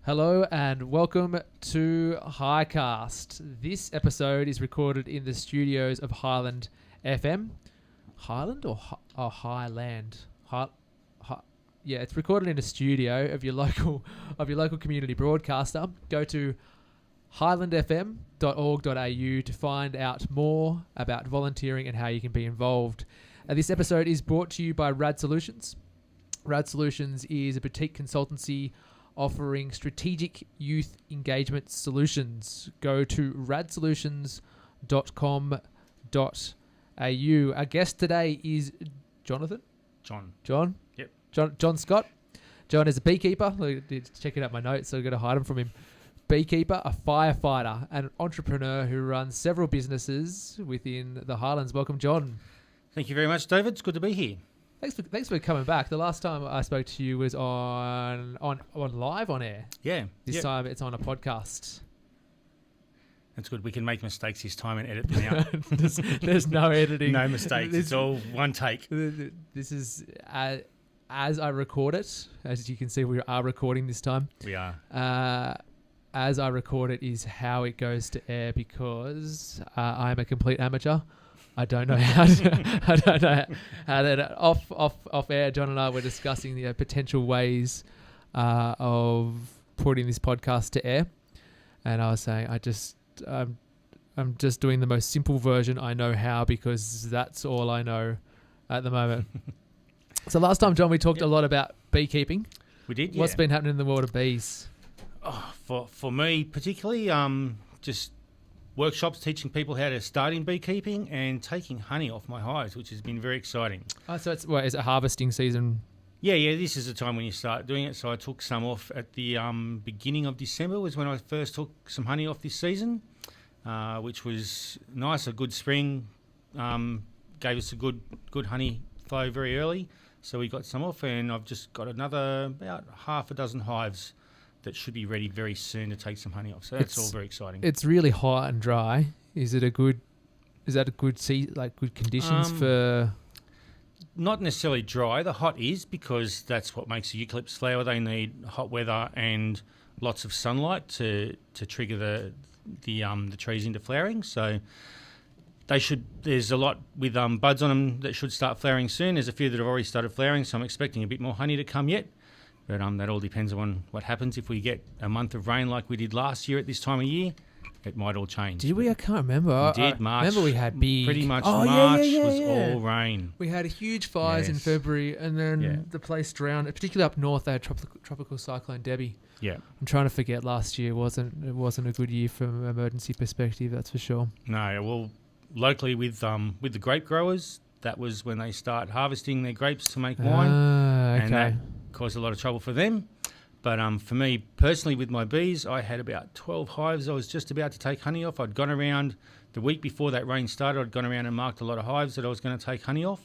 Hello and welcome to HighCast. This episode is recorded in the studios of Highland FM. Highland or Highland? Yeah, it's recorded in a studio of your local community broadcaster. Go to highlandfm.org.au to find out more about volunteering and how you can be involved. This episode is brought to you by Rad Solutions. Rad Solutions is a boutique consultancy offering strategic youth engagement solutions. Go to radsolutions.com.au. Our guest today is Jonathan. John? Yep. John Scott. John is a beekeeper. Checking out my notes, so I've got to hide them from him. Beekeeper, a firefighter, and an entrepreneur who runs several businesses within the Highlands. Welcome, John. Thank you very much, David. It's good to be here. Thanks for coming back. The last time I spoke to you was on live on air. Yeah. This time it's on a podcast. That's good. We can make mistakes this time and edit them out. there's no editing. No mistakes. It's all one take. This is as I record it. As you can see, we are recording this time. We are. As I record it is how it goes to air because I'm a complete amateur. I don't know how to off air. John and I were discussing the potential ways of putting this podcast to air, and I was saying I'm just doing the most simple version I know how because that's all I know at the moment. So last time, John, we talked a lot about beekeeping. We did. Yeah. What's been happening in the world of bees? For me particularly, just workshops teaching people how to start in beekeeping and taking honey off my hives, which has been very exciting. Oh, so is it harvesting season? Yeah, this is the time when you start doing it. So I took some off at the beginning of December was when I first took some honey off this season, which was nice, a good spring, gave us a good honey flow very early. So we got some off, and I've just got another about half a dozen hives that should be ready very soon to take some honey off. So that's all very exciting. It's really hot and dry. Is that a good good conditions for? Not necessarily dry. The hot is because that's what makes the eucalyptus flower. They need hot weather and lots of sunlight to trigger the trees into flowering. So they should. There's a lot with buds on them that should start flowering soon. There's a few that have already started flowering, so I'm expecting a bit more honey to come yet. But that all depends on what happens. If we get a month of rain like we did last year at this time of year, it might all change. Did we? I can't remember. We did. March. Remember we had big... Pretty much March was all rain. We had huge fires in February, and then the place drowned. Particularly up north, they had tropical cyclone Debbie. Yeah. I'm trying to forget last year. It wasn't a good year from an emergency perspective, that's for sure. No, well, locally with the grape growers, that was when they start harvesting their grapes to make wine. Okay. And that caused a lot of trouble for them. But for me personally, with my bees, I had about 12 hives I was just about to take honey off. I'd gone around the week before that rain started. I'd gone around and marked a lot of hives that I was going to take honey off.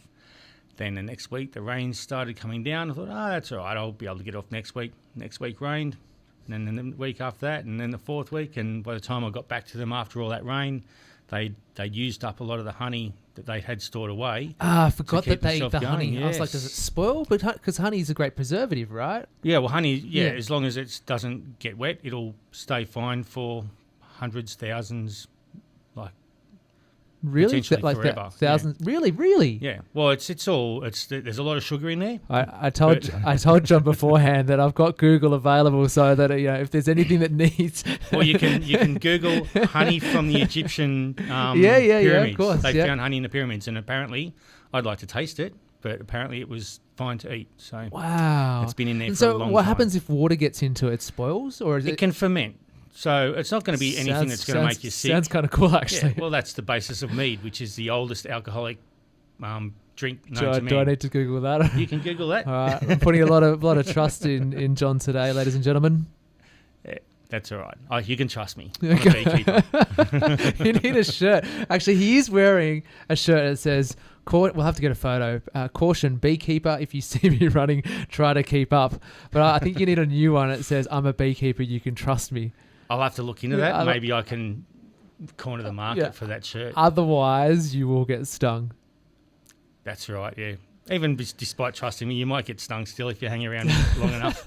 Then the next week, the rain started coming down. I thought, that's all right. I'll be able to get off next week. Next week rained. And then the week after that, and then the fourth week. And by the time I got back to them after all that rain, they used up a lot of the honey that they had stored away. I forgot that they eat the honey. Yes. I was like, does it spoil? Because honey is a great preservative, right? Yeah, well, honey, as long as it doesn't get wet, it'll stay fine for hundreds, thousands, really, potentially forever. Thousands, really. Yeah. Well, there's a lot of sugar in there. I told John beforehand that I've got Google available so that if there's anything that needs. Well, you can Google honey from the Egyptian pyramids. Yeah, of course. They found honey in the pyramids, and apparently, I'd like to taste it, but apparently it was fine to eat. So wow, it's been in there and for a long time. So what happens if water gets into it? Spoils, or is it can ferment. So it's not going to be anything that's going to make you sick. Sounds kind of cool, actually. Yeah, well, that's the basis of mead, which is the oldest alcoholic drink known to man. Do I need to Google that? You can Google that. All right, I'm putting a lot of trust in John today, ladies and gentlemen. Yeah, that's all right. You can trust me. I'm a beekeeper. You need a shirt. Actually, he is wearing a shirt that says, we'll have to get a photo. Caution, beekeeper, if you see me running, try to keep up. But I think you need a new one that says, I'm a beekeeper, you can trust me. I'll have to look into that. Maybe I can corner the market for that shirt. Otherwise, you will get stung. That's right, yeah. Even despite trusting me, you might get stung still if you hang around long enough.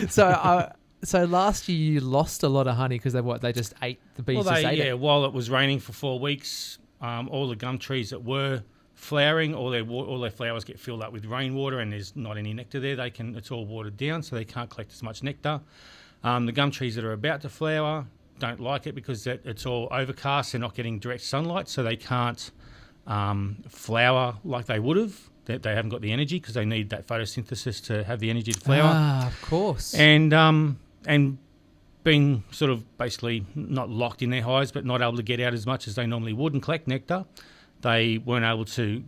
So So last year you lost a lot of honey because they just ate the bees. Well, just ate it. while it was raining for 4 weeks, all the gum trees that were flowering, all their flowers get filled up with rainwater, and there's not any nectar there. It's all watered down, so they can't collect as much nectar. The gum trees that are about to flower don't like it because it's all overcast. They're not getting direct sunlight, so they can't flower like they would have. They haven't got the energy because they need that photosynthesis to have the energy to flower. Ah, of course. And being sort of basically not locked in their hives, but not able to get out as much as they normally would and collect nectar, they weren't able to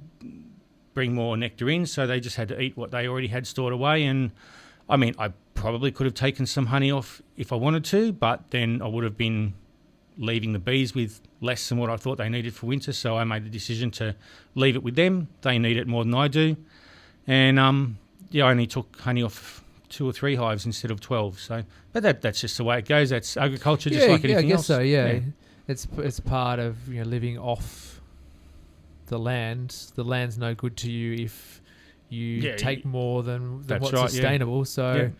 bring more nectar in, so they just had to eat what they already had stored away. And I mean, I probably could have taken some honey off if I wanted to, but then I would have been leaving the bees with less than what I thought they needed for winter. So I made the decision to leave it with them. They need it more than I do. And I only took honey off 2 or 3 hives instead of 12. So, but that's just the way it goes. That's agriculture, just like anything else. I guess so. Yeah, it's part of living off the land. The land's no good to you if you take more than what's sustainable. Yeah. So,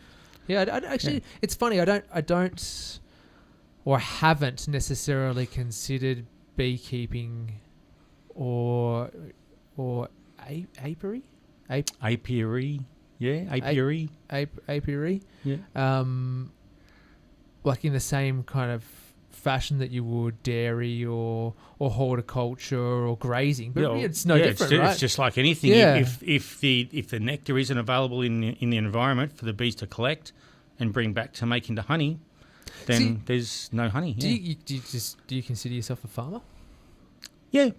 it's funny. I don't, or haven't necessarily considered beekeeping or apiary. Apiary. Yeah, apiary. Apiary. Yeah. Like in the same kind of fashion that you would dairy or horticulture or grazing, but it's no different, right? It's just like anything. Yeah. If the nectar isn't available in the environment for the bees to collect and bring back to make into honey, then there's no honey. Do you consider yourself a farmer? Yeah.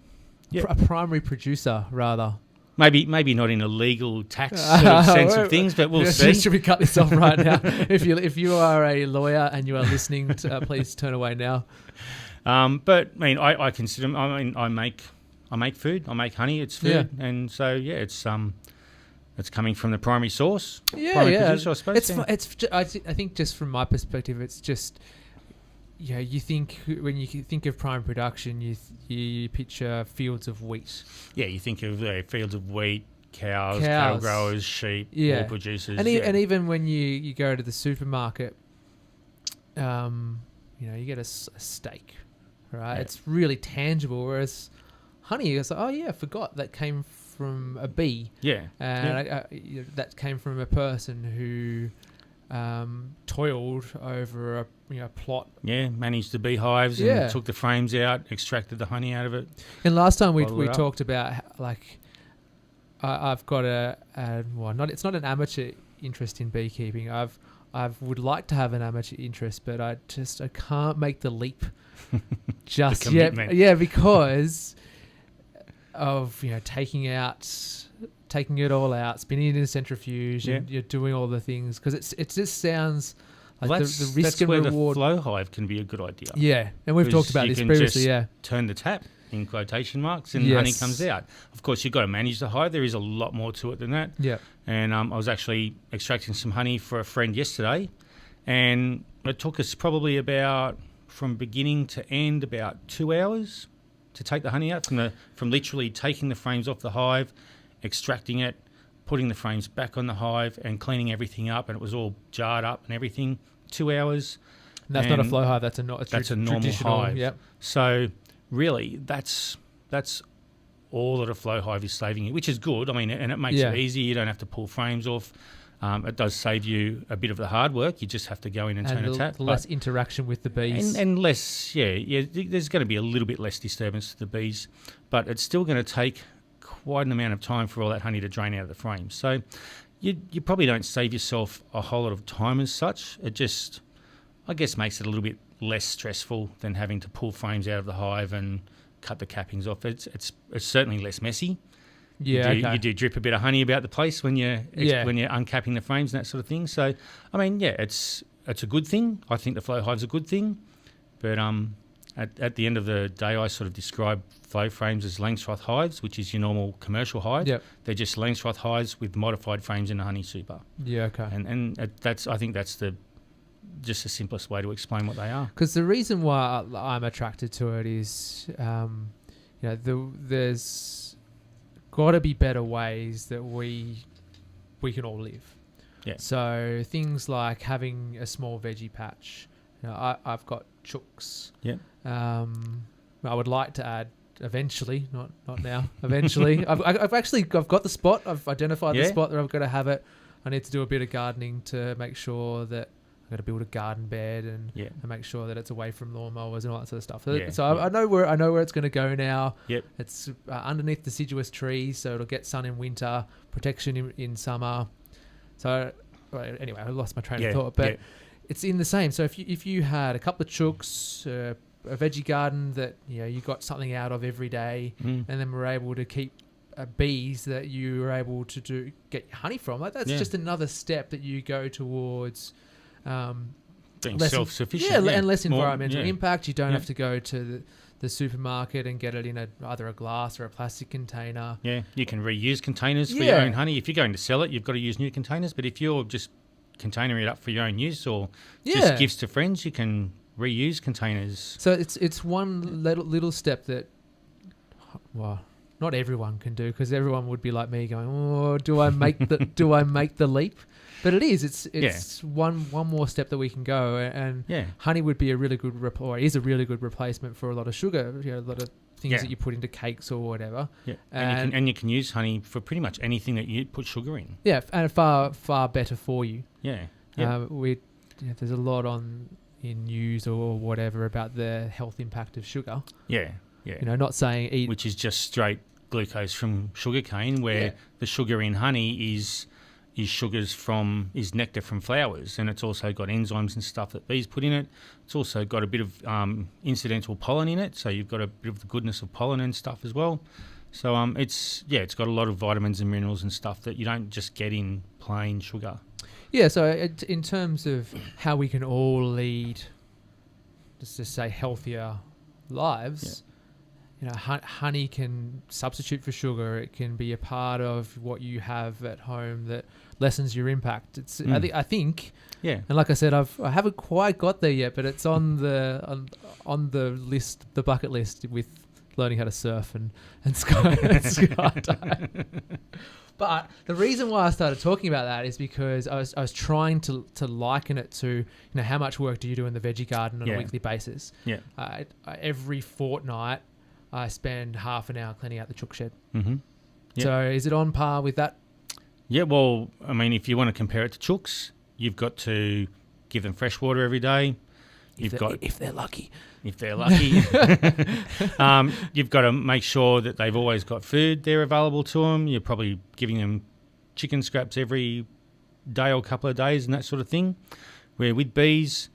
A primary producer, rather. Maybe not in a legal tax sort of sense of things, but we'll see. Should we cut this off right now? If you are a lawyer and you are listening, please turn away now. But I mean, I consider. I mean, I make food. I make honey. It's food, and so it's coming from the primary source. Primary producer, I suppose. I think just from my perspective, it's just. Yeah, you think when you think of prime production, you picture fields of wheat. Yeah, you think of fields of wheat, cows, cattle growers, sheep, wool producers. And even when you go to the supermarket, you get a steak, right? Yeah. It's really tangible. Whereas honey, it's like, oh yeah, I forgot that came from a bee. Yeah, and that came from a person who toiled over a plot. Yeah, managed the beehives and took the frames out, extracted the honey out of it. And last time we talked about I've got it's not an amateur interest in beekeeping. I would like to have an amateur interest, but I can't make the leap just yet. Yeah, because of taking it all out, spinning it in a centrifuge, and you're doing all the things because it just sounds like the risk and reward. That's where the flow hive can be a good idea. Yeah, and we've talked about this previously. Yeah, turn the tap in quotation marks, and honey comes out. Of course, you've got to manage the hive. There is a lot more to it than that. Yeah, and I was actually extracting some honey for a friend yesterday, and it took us probably from beginning to end about 2 hours to take the honey out from literally taking the frames off the hive, extracting it, putting the frames back on the hive and cleaning everything up, and it was all jarred up and everything. 2 hours. And that's not a flow hive. That's a normal hive. Yep. So really, that's all that a flow hive is saving you, which is good. I mean, and it makes it easy. You don't have to pull frames off. It does save you a bit of the hard work. You just have to go in and turn a tap. Less interaction with the bees. And less, there's going to be a little bit less disturbance to the bees, but it's still going to take quite an amount of time for all that honey to drain out of the frame. So you probably don't save yourself a whole lot of time as such. It just, I guess, makes it a little bit less stressful than having to pull frames out of the hive and cut the cappings off. It's certainly less messy. Yeah, you do drip a bit of honey about the place when you're uncapping the frames and that sort of thing. So, I mean, it's a good thing. I think the flow hive's a good thing, but at the end of the day, I sort of describe flow frames as Langstroth hives, which is your normal commercial hive. Yep. They're just Langstroth hives with modified frames in a honey super. Yeah, okay. And I think that's just the simplest way to explain what they are. Because the reason why I'm attracted to it is, there's got to be better ways that we can all live. Yeah. So things like having a small veggie patch. I've got chooks. Yeah. I would like to add eventually, not now. Eventually, I've got the spot. I've identified the spot that I'm going to have it. I need to do a bit of gardening to make sure that I've got to build a garden bed and make sure that it's away from lawnmowers and all that sort of stuff. I know where it's going to go now. Yep. It's underneath deciduous trees, so it'll get sun in winter, protection in summer. So anyway, I lost my train of thought, but it's in the same. So if you had a couple of chooks, a veggie garden that you got something out of every day, and then we're able to keep bees that you were able to get honey from, like that's just another step that you go towards being self-sufficient, and less environmental impact. You don't have to go to the supermarket and get it in either a glass or a plastic container. Yeah, you can reuse containers for your own honey. If you're going to sell it, you've got to use new containers. But if you're just containering it up for your own use or just gifts to friends, you can reuse containers. So it's one little step that, well, not everyone can do, because everyone would be like me going, "Oh, do I make the leap?" But it is. One more step that we can go, and honey would be a really good is a really good replacement for a lot of sugar. A lot of things that you put into cakes or whatever. Yeah, and you can use honey for pretty much anything that you put sugar in. Yeah, and far better for you. Yeah. There's a lot in news or whatever about the health impact of sugar. Yeah. Not saying eat, which is just straight glucose from sugarcane, where the sugar in honey is nectar from flowers, and it's also got enzymes and stuff that bees put in it. It's also got a bit of incidental pollen in it, so you've got a bit of the goodness of pollen and stuff as well. So it's got a lot of vitamins and minerals and stuff that you don't just get in plain sugar. Yeah, so in terms of how we can all lead, let's just say, healthier lives, honey can substitute for sugar. It can be a part of what you have at home that lessens your impact. I think. And like I said, I haven't quite got there yet, but it's on the list, the bucket list, with learning how to surf and skydive. But the reason why I started talking about that is because I was trying to liken it to how much work do you do in the veggie garden on a weekly basis. Every fortnight I spend half an hour cleaning out the chook shed. Mm-hmm. So is it on par with that? Yeah, well, I mean, if you want to compare it to chooks, you've got to give them fresh water every day. If they're lucky. If they're lucky. You've got to make sure that they've always got food there available to them. You're probably giving them chicken scraps every day or couple of days and that sort of thing. Where with bees,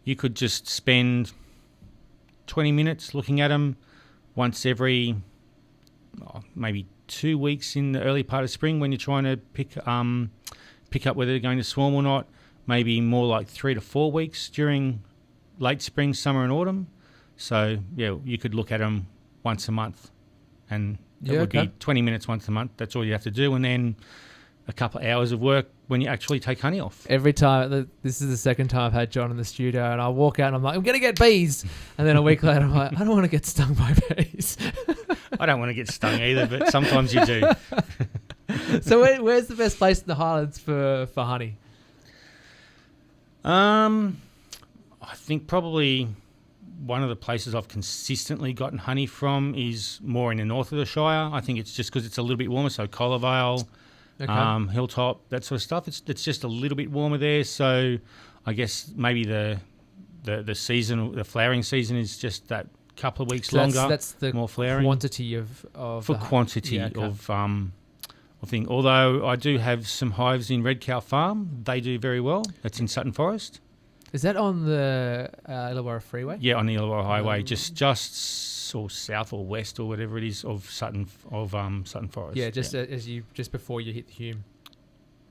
you could just spend 20 minutes looking at them once every maybe 2 weeks in the early part of spring when you're trying to pick up whether they're going to swarm or not. Maybe more like 3 to 4 weeks during late spring, summer and autumn. So, you could look at them once a month, and it would be 20 minutes once a month. That's all you have to do, and then a couple of hours of work when you actually take honey off. Every time, this is the second time I've had John in the studio, and I walk out and I'm like, I'm going to get bees. And then a week later, I'm like, I don't want to get stung by bees. I don't want to get stung either, but sometimes you do. So where's the best place in the Highlands for honey? I think probably one of the places I've consistently gotten honey from is more in the north of the Shire. I think it's just because it's a little bit warmer, so Collarvale, Hilltop, that sort of stuff. It's just a little bit warmer there, so I guess maybe the season, the flowering season, is just that couple of weeks longer. That's the more flowering quantity of thing. Although I do have some hives in Red Cow Farm, they do very well. That's in Sutton Forest. Is that on the Illawarra Freeway? Yeah, on the Illawarra Highway, just or south or west or whatever it is of Sutton Forest. Yeah, just before you hit the Hume.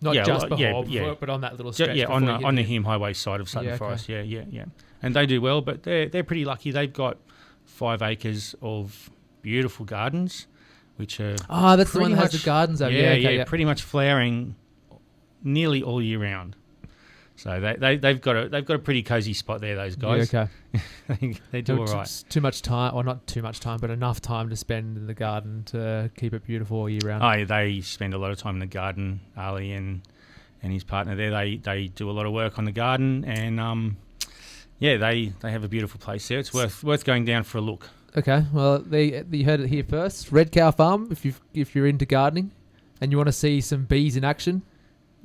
Not just before, but on that little stretch. Yeah, on the Hume Highway side of Sutton Forest. Yeah. And they do well, but they're pretty lucky. They've got 5 acres of beautiful gardens, which are that's the one that has the gardens over. Pretty much flowering nearly all year round. So they've got a pretty cozy spot there, those guys. Yeah, okay. they do all right. Too much time, or not too much time, but enough time to spend in the garden to keep it beautiful all year round. Oh, they spend a lot of time in the garden, Ali and and his partner there, they do a lot of work on the garden, and they have a beautiful place there. It's worth going down for a look. Okay, well, you heard it here first. Red Cow Farm, if you're into gardening and you want to see some bees in action,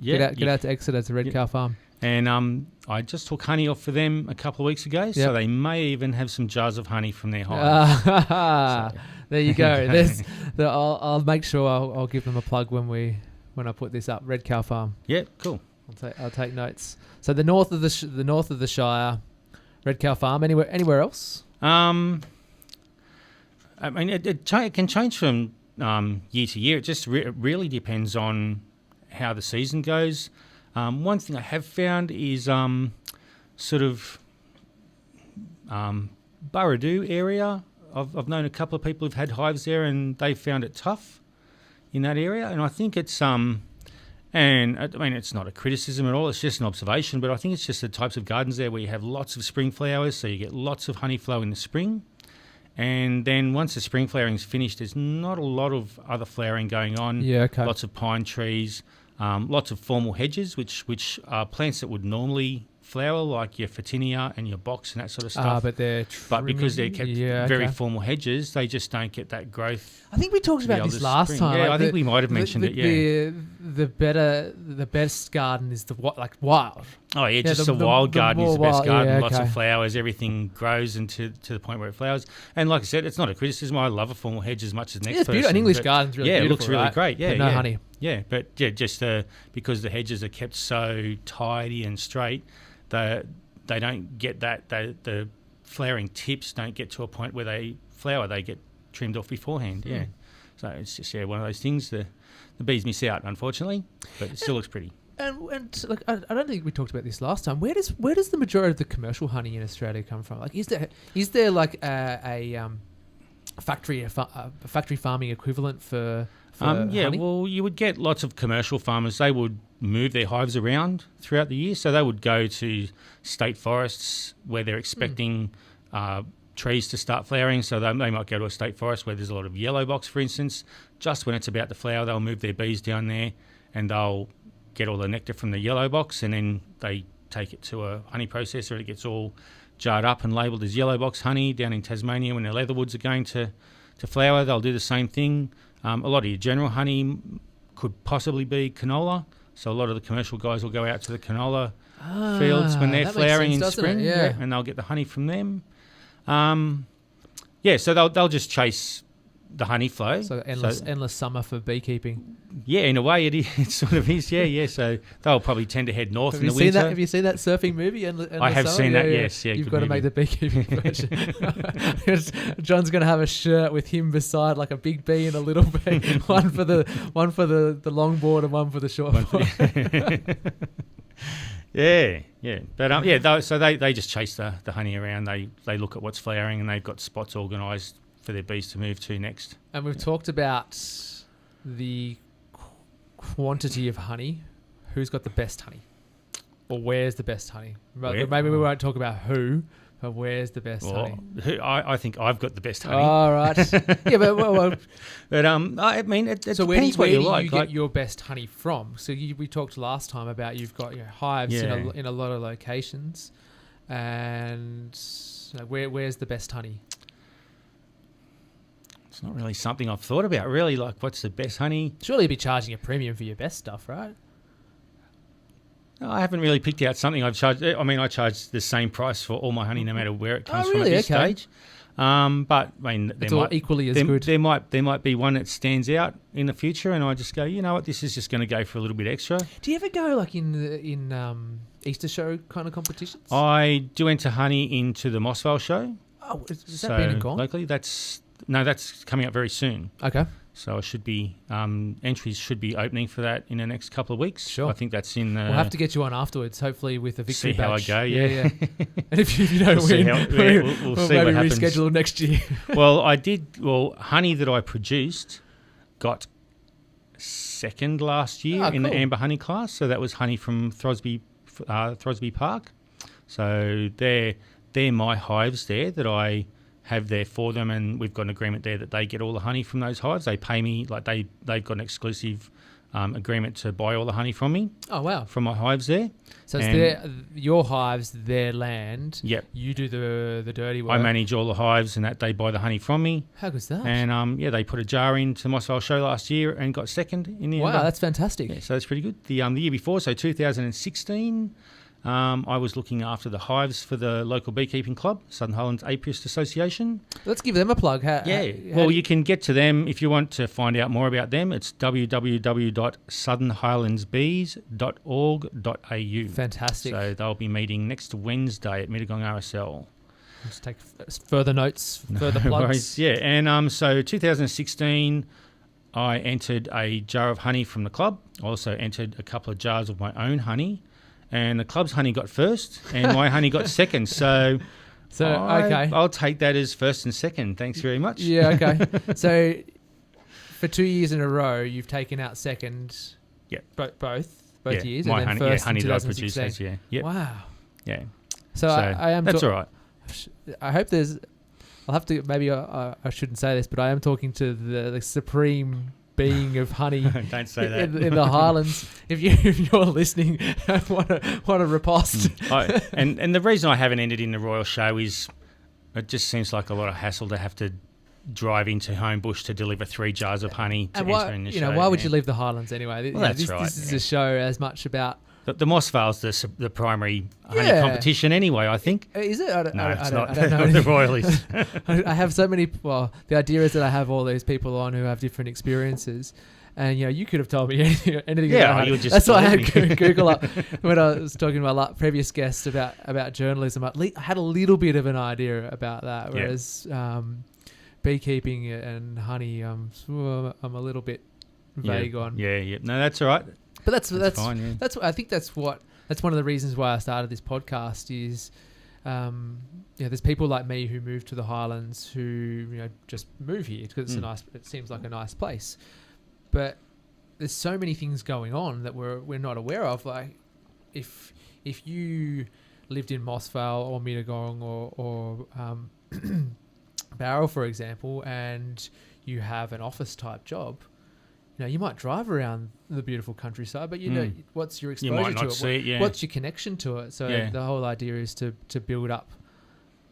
get out to Exeter to Red Cow Farm. And I just took honey off for them a couple of weeks ago, so they may even have some jars of honey from their hive. There you go. I'll make sure I'll give them a plug when I put this up. Red Cow Farm. Yeah, cool. I'll take notes. So the north of the Shire, Red Cow Farm. Anywhere else? I mean, it can change from year to year. It just really depends on how the season goes. One thing I have found is sort of Burradoo area. I've known a couple of people who've had hives there, and they found it tough in that area. And I think it's and I mean, it's not a criticism at all. It's just an observation. But I think it's just the types of gardens there where you have lots of spring flowers, so you get lots of honey flow in the spring. And then once the spring flowering is finished, there's not a lot of other flowering going on. Yeah, okay. Lots of pine trees, lots of formal hedges, which are plants that would normally flower, like your Photinia and your box and that sort of stuff. But because they're kept very formal hedges, they just don't get that growth. I think we talked about this last time. Yeah, I think we might have mentioned it. Yeah, the best garden is wild. Oh yeah, just a wild garden is the best garden. Yeah, lots of flowers, everything grows to the point where it flowers. And like I said, it's not a criticism. I love a formal hedge as much as next person. An English garden's really beautiful. Yeah, it looks really great. Yeah, but no honey. Yeah, but just because the hedges are kept so tidy and straight, they don't get that. The flowering tips don't get to a point where they flower. They get trimmed off beforehand. Yeah, so it's just one of those things. The bees miss out, unfortunately, but it still looks pretty. And like, I don't think we talked about this last time. Where does the majority of the commercial honey in Australia come from? Like, is there like a factory farming equivalent for honey? Well, you would get lots of commercial farmers. They would move their hives around throughout the year, so they would go to state forests where they're expecting trees to start flowering. So they might go to a state forest where there's a lot of yellow box, for instance. Just when it's about to flower, they'll move their bees down there, and they'll get all the nectar from the yellow box, and then they take it to a honey processor. It gets all jarred up and labelled as yellow box honey. Down in Tasmania, when the leatherwoods are going to flower, they'll do the same thing. A lot of your general honey could possibly be canola. So a lot of the commercial guys will go out to the canola fields when they're flowering in spring, and they'll get the honey from them. So they'll just chase the honey flow. So endless summer for beekeeping. Yeah, in a way it sort of is. Yeah. So they'll probably tend to head north in the winter. Have you seen that surfing movie? I have seen that. Yes. Yeah. You've got to make the beekeeping version. John's going to have a shirt with him beside like a big bee and a little bee. one for the longboard and one for the shortboard. Yeah. But so they just chase the honey around. They look at what's flowering, and they've got spots organised for their bees to move to next. And we've talked about the quantity of honey. Who's got the best honey? Or where's the best honey? Maybe we won't talk about who, but where's the best honey? I think I've got the best honey. All right. Yeah, but I mean, it depends what you like. You get your best honey from? So we talked last time about you've got hives in a lot of locations, and where's the best honey? It's not really something I've thought about, really. Like, what's the best honey? Surely you'd be charging a premium for your best stuff, right? No, I haven't really picked out something I've charged. I mean, I charge the same price for all my honey, no matter where it comes from at this stage. But I mean, it's all equally as good. There might be one that stands out in the future, and I just go, you know what, this is just going to go for a little bit extra. Do you ever go like in Easter show kind of competitions? I do enter honey into the Mossvale show. Oh, is that being gone? Locally, that's coming up very soon. Okay. So it should be entries should be opening for that in the next couple of weeks. Sure. I think that's in. We'll have to get you on afterwards, hopefully with a victory badge. See how I go. Yeah. And if you don't win, we'll see maybe what happens. Reschedule next year. Honey that I produced got second last year in the amber honey class. So that was honey from Throsby Park. So they're my hives there that I have there for them, and we've got an agreement there that they get all the honey from those hives. They pay me, like they've got an exclusive agreement to buy all the honey from me, Oh, wow. from my hives there. So it's your hives, their land. Yep. You do the dirty work. I manage all the hives, and that they buy the honey from me. How good's that? And they put a jar into the Moss Vale show last year and got second in the end. Wow, that's fantastic. Yeah, so that's pretty good. The year before, so 2016, I was looking after the hives for the local beekeeping club, Southern Highlands Apiarist Association. Let's give them a plug. You can get to them if you want to find out more about them. It's www.southernhighlandsbees.org.au. Fantastic. So they'll be meeting next Wednesday at Mittagong RSL. Let's take further notes, further plugs. Worries. Yeah, and so 2016, I entered a jar of honey from the club. I also entered a couple of jars of my own honey. And the club's honey got first, and my honey got second. So okay, I'll take that as first and second. Thanks very much. Yeah, okay. So for 2 years in a row, you've taken out second. Yeah, both years. My and then honey, first honey in that I produce. Yeah. Yep. Wow. Yeah. So I am. That's all right. I hope there's. I'll have to. Maybe I shouldn't say this, but I am talking to the supreme being of honey. Don't say that. in the Highlands. If you're listening, what a riposte. And the reason I haven't ended in the Royal Show is it just seems like a lot of hassle to have to drive into Homebush to deliver 3 jars of honey to enter in the show. Why would you leave the Highlands anyway? Well, this is a show as much about. The Moss Vale's the primary honey competition anyway, I think. Is it? It's not. I don't know. The Royalies. I have so many. Well, the idea is that I have all these people on who have different experiences, and you could have told me anything. Yeah, you would just. That's why I had Google up when I was talking to my previous guests about journalism. I had a little bit of an idea about that, whereas beekeeping and honey, I'm a little bit vague on. Yeah. No, that's all right. But that's fine, yeah. I think that's one of the reasons why I started this podcast is, there's people like me who move to the Highlands who just move here because it seems like a nice place, but there's so many things going on that we're not aware of. Like if you lived in Moss Vale or Mittagong or Barrel, for example, and you have an office type job. You might drive around the beautiful countryside, but what's your exposure you might not to it? See it yeah. What's your connection to it? So the whole idea is to build up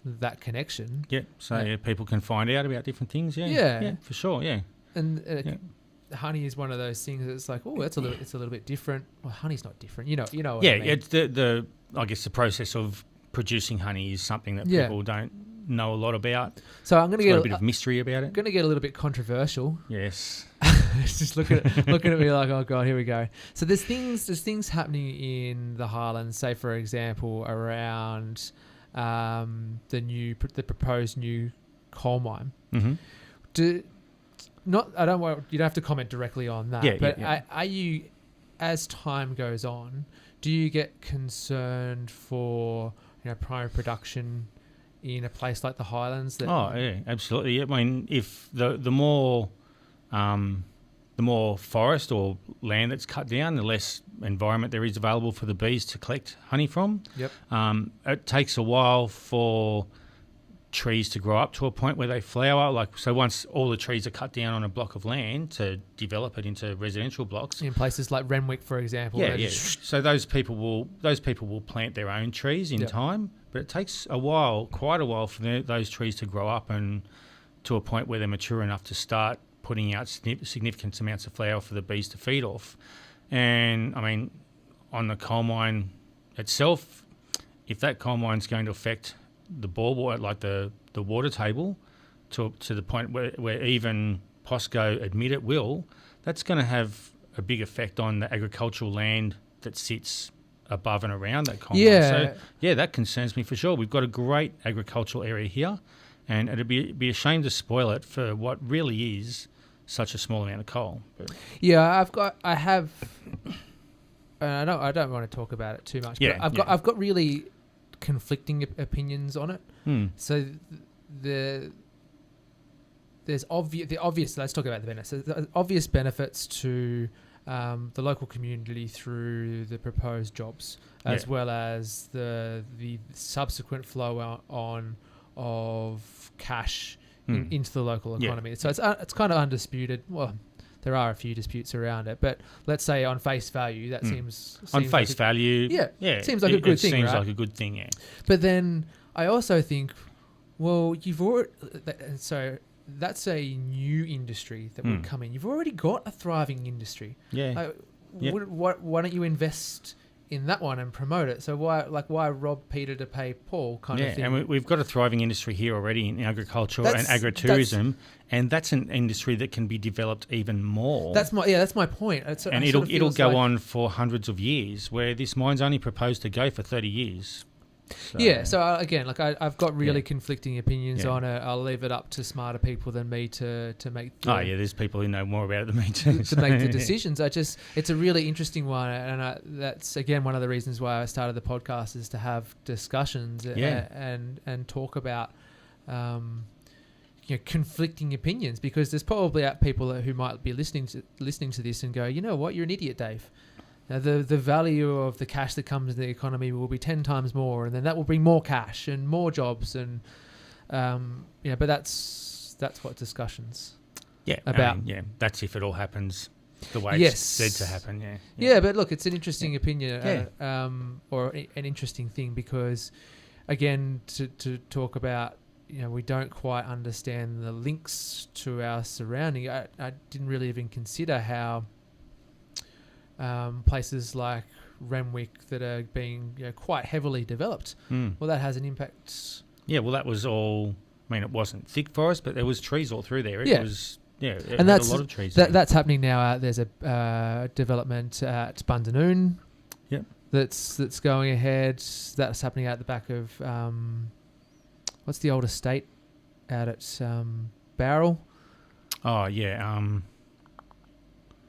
that connection. Yeah, so people can find out about different things. Yeah, for sure. Yeah, and honey is one of those things that's like, it's a little bit different. Well, honey's not different. You know. What I mean. It's the I guess the process of producing honey is something that people don't know a lot about. So I'm going to get a bit of mystery about it. I'm going to get a little bit controversial. Yes. Just looking at me like, oh god, here we go. So there's things happening in the Highlands. Say for example, around the proposed new coal mine. Mm-hmm. You don't have to comment directly on that. Are you, as time goes on, do you get concerned for primary production in a place like the Highlands? Absolutely. I mean, if the more forest or land that's cut down, the less environment there is available for the bees to collect honey from. Yep. It takes a while for trees to grow up to a point where they flower. So once all the trees are cut down on a block of land to develop it into residential blocks. In places like Renwick, for example. So those people will plant their own trees in time, but it takes quite a while for those trees to grow up and to a point where they're mature enough to start putting out significant amounts of flour for the bees to feed off. And I mean, on the coal mine itself, if that coal mine's going to affect the bore water, like the water table, to the point where even POSCO admit it will, that's going to have a big effect on the agricultural land that sits above and around that coal mine. So that concerns me for sure. We've got a great agricultural area here, and it'd be a shame to spoil it for what really is such a small amount of coal. But I don't want to talk about it too much. But I've got really conflicting opinions on it. So there's the obvious. Let's talk about the benefits. The obvious benefits to the local community through the proposed jobs, as well as the subsequent flow on of cash into the local economy. So it's kind of undisputed. Well, there are a few disputes around it. But let's say on face value, that seems on face like value. yeah, seems like a good thing, seems right? like a good thing, yeah. But then I also think, well, you've already so that's a new industry that would come in. You've already got a thriving industry. Yeah. Why don't you invest in that one and promote it? So why rob Peter to pay Paul kind of thing? And we've got a thriving industry here already in agriculture and agritourism, and that's an industry that can be developed even more. That's my point. And it'll go on for hundreds of years, where this mine's only proposed to go for 30 years. So again, I've got really conflicting opinions on it. I'll leave it up to smarter people than me to make. There's people who know more about it than me too. To make the decisions. It's a really interesting one, and that's again one of the reasons why I started the podcast, is to have discussions and talk about conflicting opinions, because there's probably people who might be listening to this and go, you know what, you're an idiot, Dave. Now, the value of the cash that comes in the economy will be 10 times more, and then that will bring more cash and more jobs, and but that's what discussions about. That's if it all happens the way it's said to happen. But look, it's an interesting opinion or an interesting thing, because again, to talk about, we don't quite understand the links to our surrounding. I didn't really even consider how places like Renwick that are being quite heavily developed. Well, that has an impact. Yeah, well, that was all. I mean, it wasn't thick forest, but there was trees all through there. It was and that's a lot of trees. That's happening now. There's a development at Bundanoon. Yep. That's going ahead. That's happening out the back of what's the old estate out at Barrel? Oh yeah.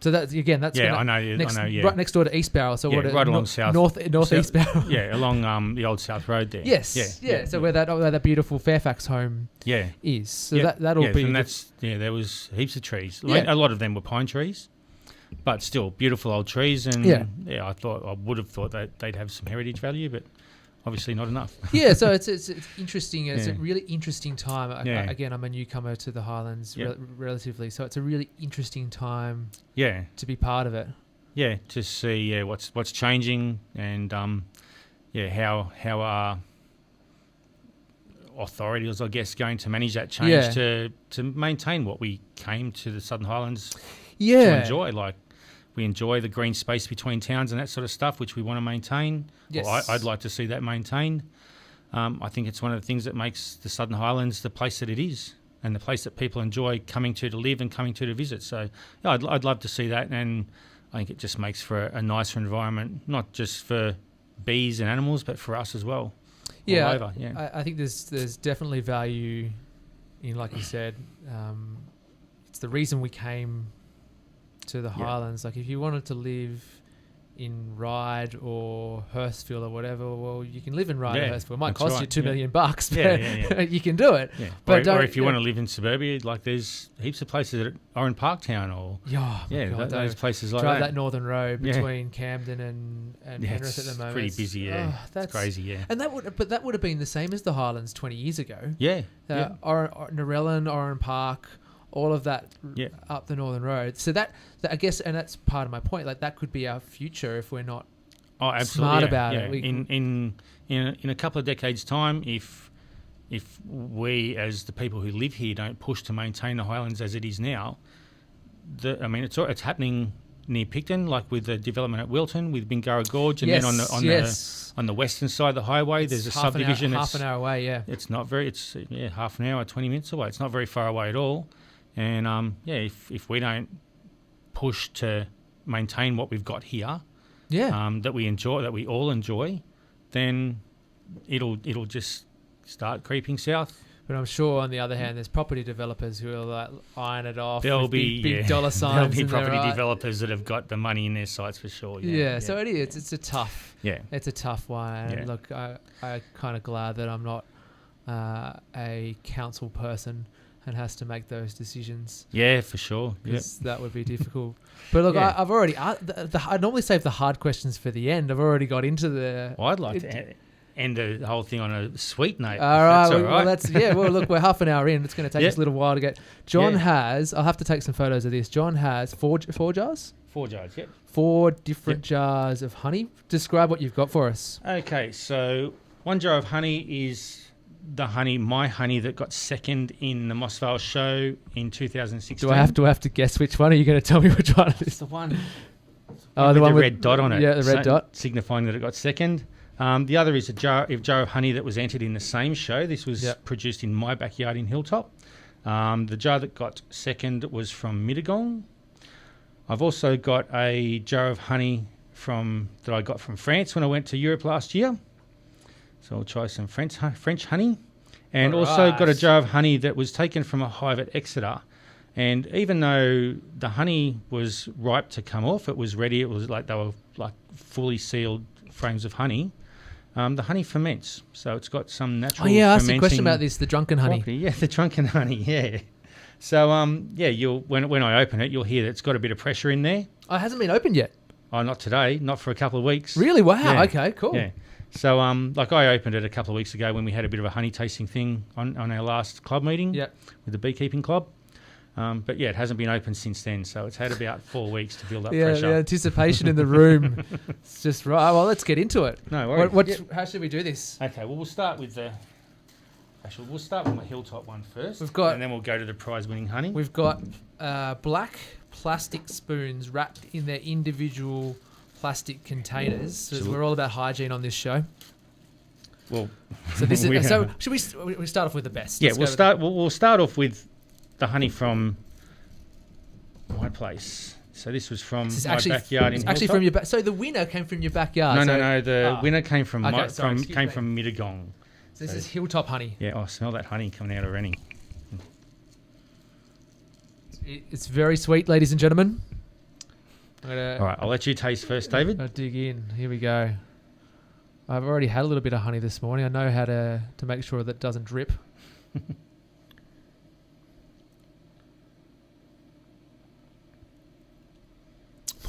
So that's I know. Right next door to East Barrel. So right along south northeast Barrel. Yeah, along the old South Road there. Yes. So where that beautiful Fairfax home is. So that'll be. And there was heaps of trees. A lot of them were pine trees, but still beautiful old trees. And I would have thought that they'd have some heritage value, but obviously not enough. So it's interesting. It's a really interesting time. Again, I'm a newcomer to the Highlands relatively, so it's a really interesting time to be part of it. Yeah, to see what's changing, and how our authorities, I guess, going to manage that change to maintain what we came to the Southern Highlands to enjoy. We enjoy the green space between towns and that sort of stuff, which we want to maintain. Yes. Well, I'd like to see that maintained. I think it's one of the things that makes the Southern Highlands the place that it is, and the place that people enjoy coming to live and coming to visit. So I'd love to see that, and I think it just makes for a nicer environment, not just for bees and animals, but for us as well. I think there's definitely value in, like you said, it's the reason we came to the Highlands. Like, if you wanted to live in Ryde or Hurstville or whatever, well, you can live in Ryde or Hurstville. It might cost you $2 million bucks, but you can do it. Yeah. But or if you want to live in suburbia, like there's heaps of places that are in Parktown or those places like that. Drive that Northern Road between Camden and Penrith at the moment. Pretty busy. That's crazy. Yeah, and that would have been the same as the Highlands 20 years ago. Narellan, Oran Park. All of that up the Northern Road. So that I guess, and that's part of my point. Like, that could be our future if we're not smart about it. In a couple of decades' time, if we as the people who live here don't push to maintain the Highlands as it is now, it's happening near Picton, like with the development at Wilton with Bingara Gorge, and then on the western side of the highway, there's a subdivision. Half an hour away. It's not very. It's half an hour, 20 minutes away. It's not very far away at all. And if we don't push to maintain what we've got here, that we enjoy, that we all enjoy, then it'll just start creeping south. But I'm sure, on the other hand, there's property developers who will iron it off. There'll be big dollar signs. There'll be property developers that have got the money in their sites for sure. So it is. It's a tough. It's a tough one. And look, I'm kind of glad that I'm not a council person and has to make those decisions. Yeah, for sure. Because that would be difficult. But look, I've already... I normally save the hard questions for the end. I've already got into the... Well, I'd like to... end the whole thing on a sweet note. All right. That's all Well, right. that's well. Look, we're half an hour in. It's going to take Yeah. us a little while to get. John Yeah. has. I'll have to take some photos of this. John has four jars. 4 jars, yep. 4 different jars of honey. Describe what you've got for us. Okay, so 1 jar of honey is my honey that got second in the Moss Vale show in 2016. Do I have to guess which one? Are you going to tell me which one it is? The one Oh, with the red dot on it. Yeah, the red dot. Signifying that it got second. The other is a jar of honey that was entered in the same show. This was produced in my backyard in Hilltop. The jar that got second was from Mittagong. I've also got a jar of honey that I got from France when I went to Europe last year. So I'll try some French honey. And also got a jar of honey that was taken from a hive at Exeter. And even though the honey was ripe to come off, it was ready. It was like they were like fully sealed frames of honey. The honey ferments, so it's got some natural. Oh yeah, I asked you a question about this. The drunken honey. Property. Yeah, the drunken honey. Yeah. So you'll when I open it, you'll hear that it's got a bit of pressure in there. Oh, it hasn't been opened yet. Oh, not today. Not for a couple of weeks. Really? Wow. Yeah. Okay. Cool. Yeah. So like I opened it a couple of weeks ago when we had a bit of a honey tasting thing on our last club meeting. Yep. With the beekeeping club. But yeah, it hasn't been open since then, so it's had about 4 weeks to build up pressure. The anticipation in the room. It's just right. Well, let's get into it. No worries. How should we do this? Okay, well, we'll start with we'll start with my Hilltop one first. And then we'll go to the prize-winning honey. We've got black plastic spoons wrapped in their individual plastic containers. So we're all about hygiene on this show. Well, so this is. So should we start off with the best? Yeah, we'll start off with the honey from my place. So this was from my backyard in Hilltop. Actually from your so the winner came from your backyard. No. The winner came from from Mittagong. So this is Hilltop honey. Yeah, I smell that honey coming out of Rennie. It's very sweet, ladies and gentlemen. All right, I'll let you taste first, David. I'll dig in. Here we go. I've already had a little bit of honey this morning. I know how to make sure that it doesn't drip.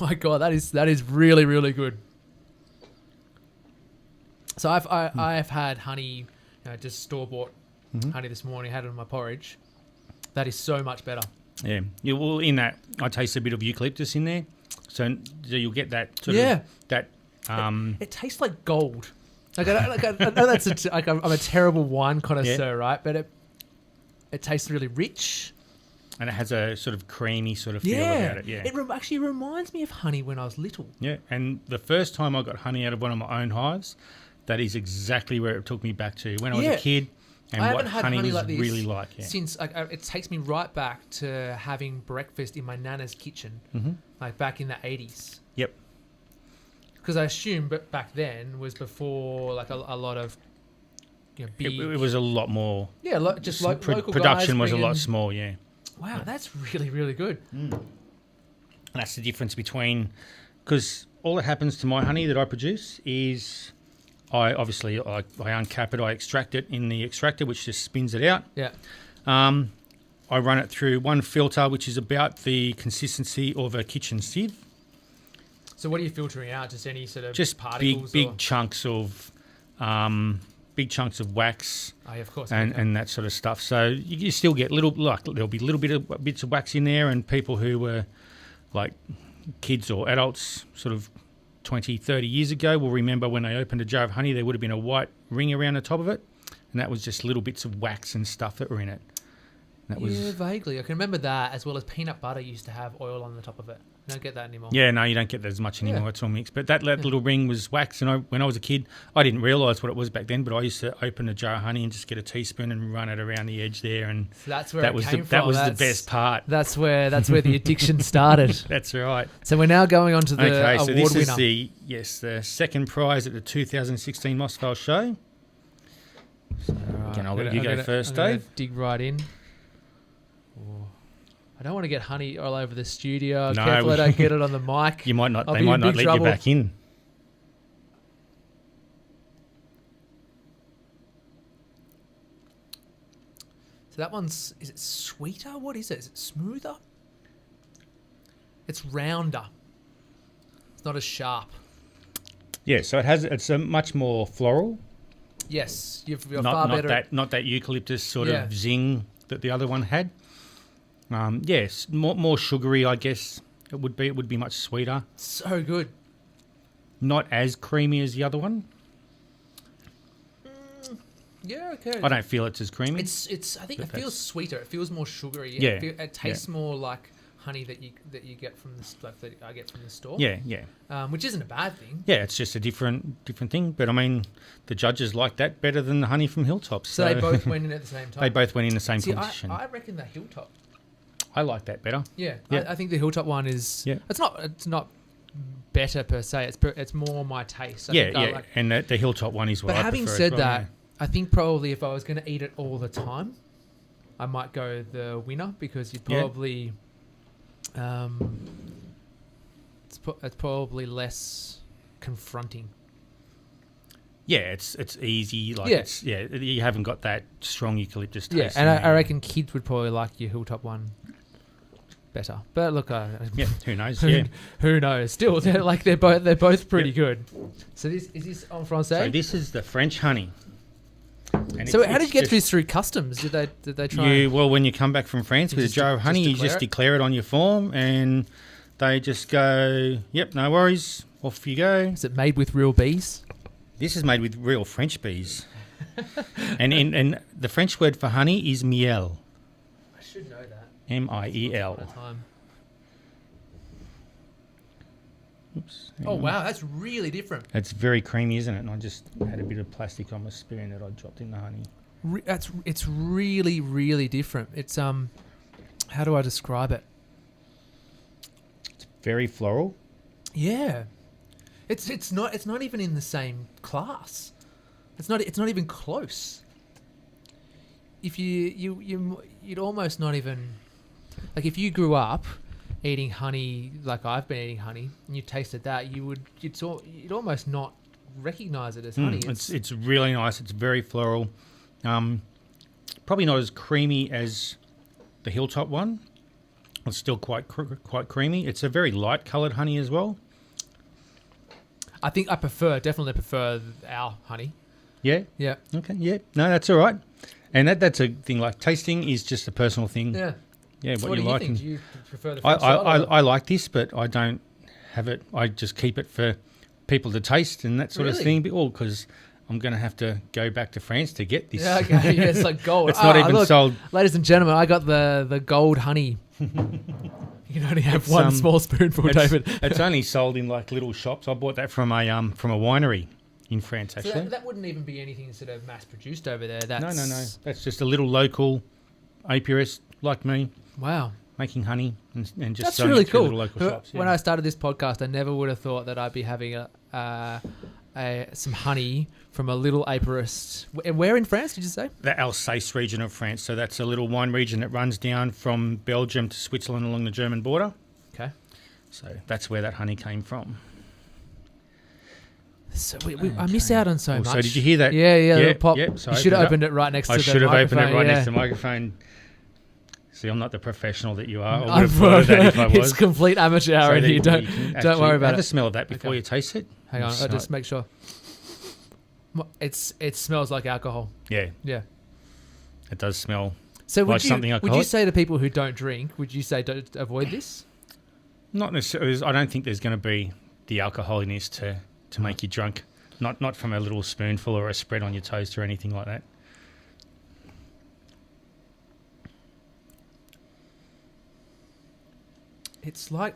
My God, that is really, really good. So I've had honey, just store bought honey this morning. Had it in my porridge. That is so much better. Yeah, in that I taste a bit of eucalyptus in there, so you'll get that sort of that. It tastes like gold. I know that's I'm a terrible wine connoisseur, right? But it tastes really rich. And it has a sort of creamy sort of feel about it. Yeah, it actually reminds me of honey when I was little. Yeah, and the first time I got honey out of one of my own hives, that is exactly where it took me back to when I was a kid and what honey was like really like. Yeah. Since it takes me right back to having breakfast in my nana's kitchen, like back in the 80s. Yep. Because I assume back then was before like a lot of big. It was a lot more. Yeah, just like local production guys was a lot small. Yeah. Wow, that's really, really good. And that's the difference between, because all that happens to my honey that I produce is I uncap it, I extract it in the extractor, which just spins it out. Yeah. I run it through one filter, which is about the consistency of a kitchen sieve. So what are you filtering out? Just any sort of particles? Big chunks of wax. Oh, yeah, of course. And that sort of stuff. So you still get there'll be bits of wax in there, and people who were like kids or adults sort of 20, 30 years ago will remember when they opened a jar of honey, there would have been a white ring around the top of it, and that was just little bits of wax and stuff that were in it. Vaguely. I can remember that, as well as peanut butter used to have oil on the top of it. You don't get that anymore. Yeah, no, you don't get that as much anymore. It's all mixed. But that little ring was wax, and when I was a kid, I didn't realise what it was back then, but I used to open a jar of honey and just get a teaspoon and run it around the edge there, and so that's where that was the best part. That's where the addiction started. That's right. So we're now going on to the award winner. So this is the second prize at the 2016 Moss Vale show. So again, I'll let you go first, Dave. Dig right in. I don't want to get honey all over the studio. No, careful I don't get it on the mic. You might not. They might not let you back in. So that one's, is it sweeter? What is it? Is it smoother? It's rounder. It's not as sharp. Yeah, so it's a much more floral Yes, you're far not better. not that eucalyptus sort Yeah. of zing that the other one had. Yes, more sugary, I guess it would be. It would be much sweeter. So good. Not as creamy as the other one. Yeah, okay. I don't feel it's as creamy. It's. I think it feels sweeter. It feels more sugary. Yeah, It tastes more like honey that you get from that I get from the store. Yeah. Which isn't a bad thing. Yeah, it's just a different thing. But I mean, the judges like that better than the honey from Hilltops. So they both went in at the same time. They both went in the same See, competition. I reckon the Hilltop. I like that better. Yeah, Yeah. I think the Hilltop one is. Yeah. It's not better per se. It's more my taste. I think I like- and the Hilltop one is what But I having prefer said as well, that, I think probably if I was going to eat it all the time, I might go the winner because you'd probably, it's probably less confronting. Yeah, it's easy. Like Yeah. you haven't got that strong eucalyptus taste. Yeah, and I reckon kids would probably like your Hilltop one better. But look, who knows? Yeah. who knows? Still, they're both pretty good. So is this en français? So this is the French honey. And So how did you get this through customs? Did they try? When you come back from France with a jar of honey, you just declare it on your form, and they just go, "Yep, no worries, off you go." Is it made with real bees? This is made with real French bees, and the French word for honey is miel. I should know that. M-I-E-L. Oops. Oh wow, that's really different. It's very creamy, isn't it? And I just had a bit of plastic on my spoon that I dropped in the honey. It's really, really different. It's how do I describe it? It's very floral. Yeah, it's not even in the same class. It's not even close. If you'd almost not even like if you grew up eating honey like I've been eating honey and you tasted that, you'd almost not recognize it as honey. It's really nice. It's very floral. Probably not as creamy as the Hilltop one. It's still quite creamy. It's a very light coloured honey as well. I think definitely prefer our honey. Yeah? Yeah. Okay, yeah. No, that's all right. And that's a thing, like tasting is just a personal thing. Yeah. Yeah, So what you do you like. think? Do you prefer the French I like this, but I don't have it. I just keep it for people to taste and that sort of thing. All because I'm going to have to go back to France to get this. Yeah, okay. Yeah, it's like gold. It's not even sold. Ladies and gentlemen, I got the gold honey. You can only have one small spoonful, David. It's only sold in like little shops. I bought that from a winery in France, actually. So that wouldn't even be anything sort of mass produced over there. No. That's just a little local apiarist like me. Wow. Making honey and just that's selling really it to cool. little local shops. When I started this podcast, I never would have thought that I'd be having some honey from a little apiarist. Where in France did you say? The Alsace region of France. So that's a little wine region that runs down from Belgium to Switzerland along the German border. Okay. So that's where that honey came from. So I miss out on so much. So did you hear that? Yeah. Pop. Yep, so you should have opened it right next to the microphone. I should have opened it right next to the microphone. See, I'm not the professional that you are. I would have thought of that if I was. It's complete amateur hour in here. Don't worry about it. Have a smell of that before you taste it. Hang on, I'll just make sure. It smells like alcohol. Yeah. Yeah. It does smell so like something alcoholic. Would you say to people who don't drink, would you say don't avoid this? Not necessarily. I don't think there's going to be the alcoholiness to make you drunk. Not from a little spoonful or a spread on your toast or anything like that. It's like,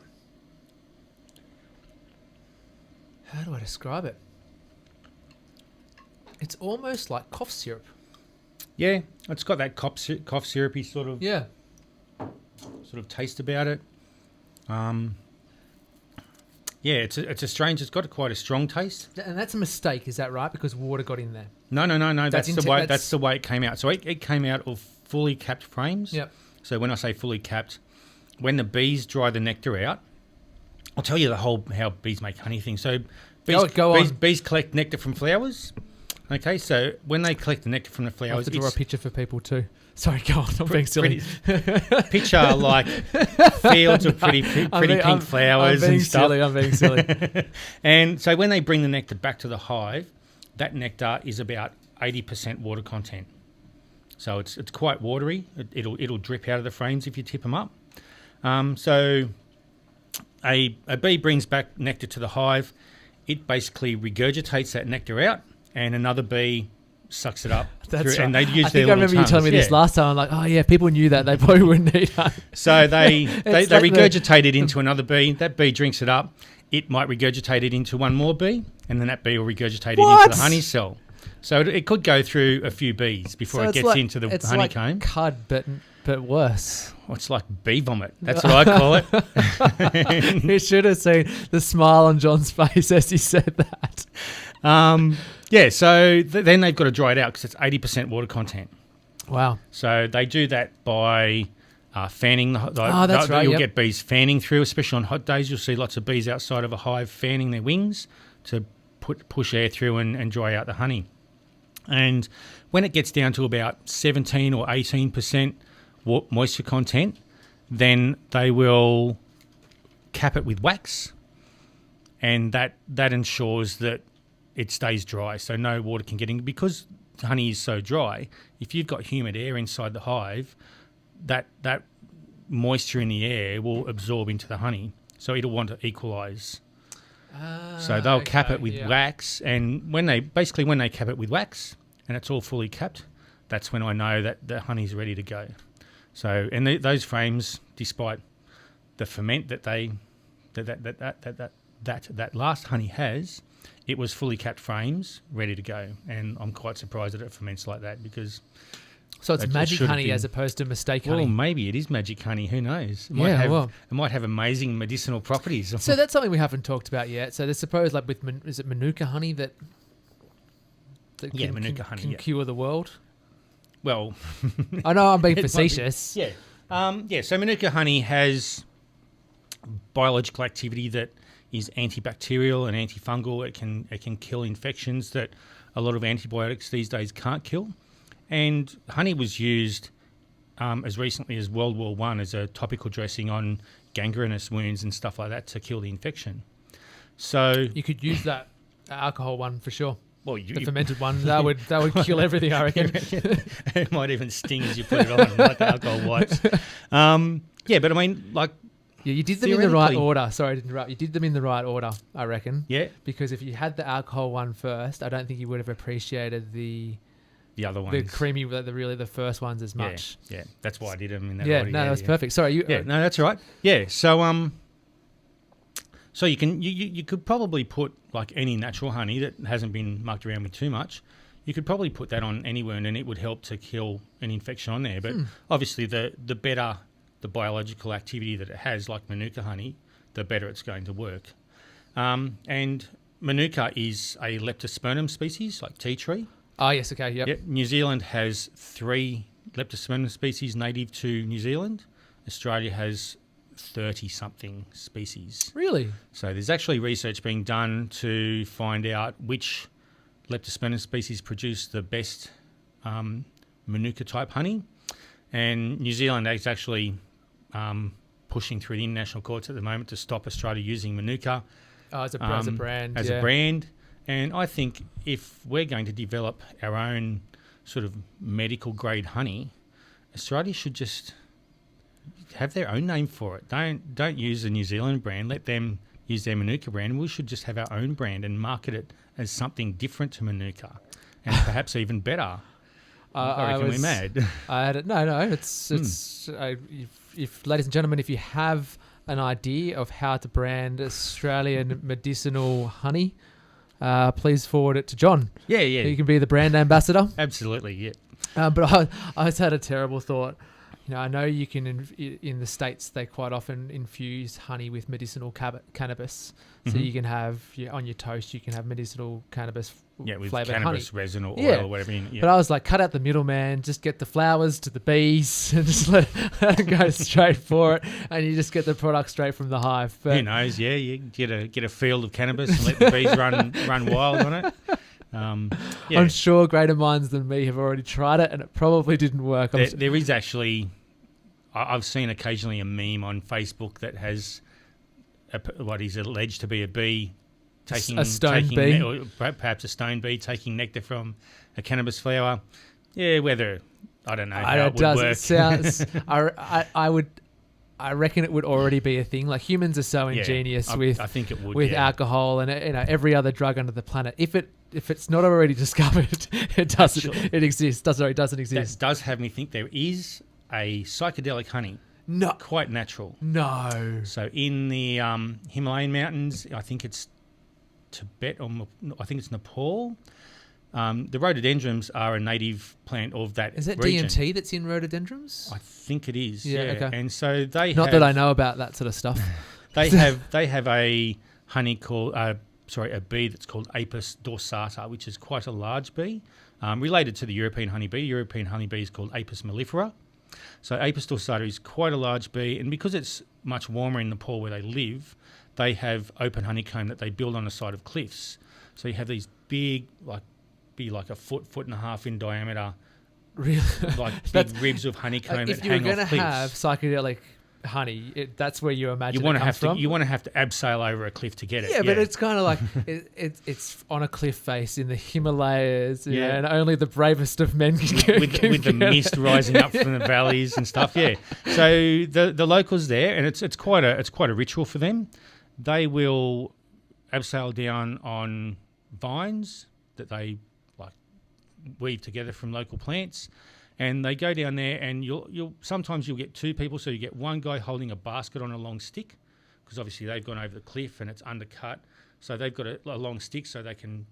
how do I describe it? It's almost like cough syrup. Yeah, it's got that cough syrupy sort of taste about it. Yeah, it's got quite a strong taste. And that's a mistake, is that right? Because water got in there. No. That's the way it came out. So it came out of fully capped frames. Yep. So when I say fully capped, when the bees dry the nectar out, I'll tell you how bees make honey thing. So bees collect nectar from flowers. Okay, so when they collect the nectar from the flowers, I have to draw a picture for people too. Sorry, go on. I'm being silly. Picture like fields of pretty pink flowers and stuff. I'm being silly. And so when they bring the nectar back to the hive, that nectar is about 80% water content. So it's quite watery. It'll drip out of the frames if you tip them up. So a bee brings back nectar to the hive. It basically regurgitates that nectar out, and another bee sucks it up. That's right. And they use I think I remember you telling me this yeah. last time. I'm like, oh yeah, people knew that. They probably wouldn't need it. So they like regurgitate it into another bee. That bee drinks it up. It might regurgitate it into one more bee, and then that bee will regurgitate it into the honey cell. So it could go through a few bees before it gets into the honeycomb. It's like cud, but worse. Well, it's like bee vomit. That's what I call it. You should have seen the smile on John's face as he said that. Yeah, so then they've got to dry it out because it's 80% water content. Wow. So they do that by fanning. That's right. You'll get bees fanning through, especially on hot days. You'll see lots of bees outside of a hive fanning their wings to push air through and dry out the honey. And when it gets down to about 17 or 18% moisture content, then they will cap it with wax, and that ensures that it stays dry, so no water can get in. Because honey is so dry, if you've got humid air inside the hive, that moisture in the air will absorb into the honey, so it'll want to equalise. So they'll cap it with wax, and when they cap it with wax and it's all fully capped, that's when I know that the honey's ready to go. So, and those frames, despite the ferment that that last honey has, it was fully capped frames ready to go, and I'm quite surprised that it ferments like that because. So it's magic honey as opposed to mistake honey. Well, maybe it is magic honey. Who knows? It might have amazing medicinal properties. So that's something we haven't talked about yet. So there's suppose like with is it Manuka honey that Manuka honey can cure the world? Well, I know I'm being facetious. Yeah. So Manuka honey has biological activity that is antibacterial and antifungal. It can kill infections that a lot of antibiotics these days can't kill. And honey was used as recently as World War I as a topical dressing on gangrenous wounds and stuff like that to kill the infection. So you could use that alcohol one for sure. Well, the fermented one that would kill everything, I reckon. It might even sting as you put it on, like the alcohol wipes. But I mean, like. Yeah, you did them in the right order. Sorry to interrupt. You did them in the right order, I reckon. Yeah. Because if you had the alcohol one first, I don't think you would have appreciated the other ones, the creamy, the first ones as much. Yeah, that's why I did them in that order. Yeah, that was perfect. Sorry, you. Yeah, no, that's all right. Yeah, so so you could probably put like any natural honey that hasn't been mucked around with too much. You could probably put that on any wound, and it would help to kill an infection on there. But obviously, the better the biological activity that it has, like Manuka honey, the better it's going to work. And Manuka is a Leptospermum species, like tea tree. Oh, yes, okay, yep. New Zealand has 3 Leptospermum species native to New Zealand. Australia has 30-something species. Really? So there's actually research being done to find out which Leptospermum species produce the best Manuka-type honey. And New Zealand is actually pushing through the international courts at the moment to stop Australia using Manuka. Oh, as a brand. As a brand. And I think if we're going to develop our own sort of medical grade honey, Australia should just have their own name for it. Don't use the New Zealand brand. Let them use their Manuka brand. We should just have our own brand and market it as something different to Manuka, and perhaps even better. I reckon we're mad. No. It's if ladies and gentlemen, if you have an idea of how to brand Australian medicinal honey, please forward it to John. Yeah. You can be the brand ambassador. Absolutely, yeah. But I just had a terrible thought. I know you can, in the States, they quite often infuse honey with medicinal cannabis. So you can have, on your toast, you can have medicinal cannabis with flavored cannabis honey. resin or oil or whatever. But I was like, cut out the middleman, just get the flowers to the bees and just let it go straight for it. And you just get the product straight from the hive. But who knows, you get a field of cannabis and let the bees run wild on it. I'm sure greater minds than me have already tried it, and it probably didn't work. There is actually, I've seen occasionally a meme on Facebook that has what is alleged to be a bee taking a stone taking bee, or perhaps a stone bee taking nectar from a cannabis flower. Yeah, whether I don't know how it would work. It sounds. I reckon it would already be a thing. Like humans are so ingenious I think it would, with alcohol and every other drug under the planet. If it's not already discovered, it doesn't. Actually, it exists. It doesn't exist. That does have me think there is a psychedelic honey. No, quite natural. No. So in the Himalayan mountains, I think it's Tibet or I think it's Nepal. The rhododendrons are a native plant of that Is it region. DMT that's in rhododendrons? I think it is. Yeah, okay. And so they not that I know about that sort of stuff. They have a honey called a bee that's called Apis dorsata, which is quite a large bee, related to the European honeybee. European honeybee is called Apis mellifera. So Apis dorsata is quite a large bee, and because it's much warmer in Nepal where they live, they have open honeycomb that they build on the side of cliffs. So you have these big, be like a foot and a half in diameter, really, like big ribs of honeycomb that hang off cliffs. If you're going to have psychedelic honey, that's where you imagine it comes from. You want to have to abseil over a cliff to get it. Yeah, but it's kind of like it's on a cliff face in the Himalayas, and only the bravest of men can with the mist rising up from the valleys and stuff. Yeah, so the locals there, and it's quite a ritual for them. They will abseil down on vines that they weave together from local plants, and they go down there, and you'll sometimes get two people, so you get one guy holding a basket on a long stick, because obviously they've gone over the cliff and it's undercut, so they've got a long stick so they can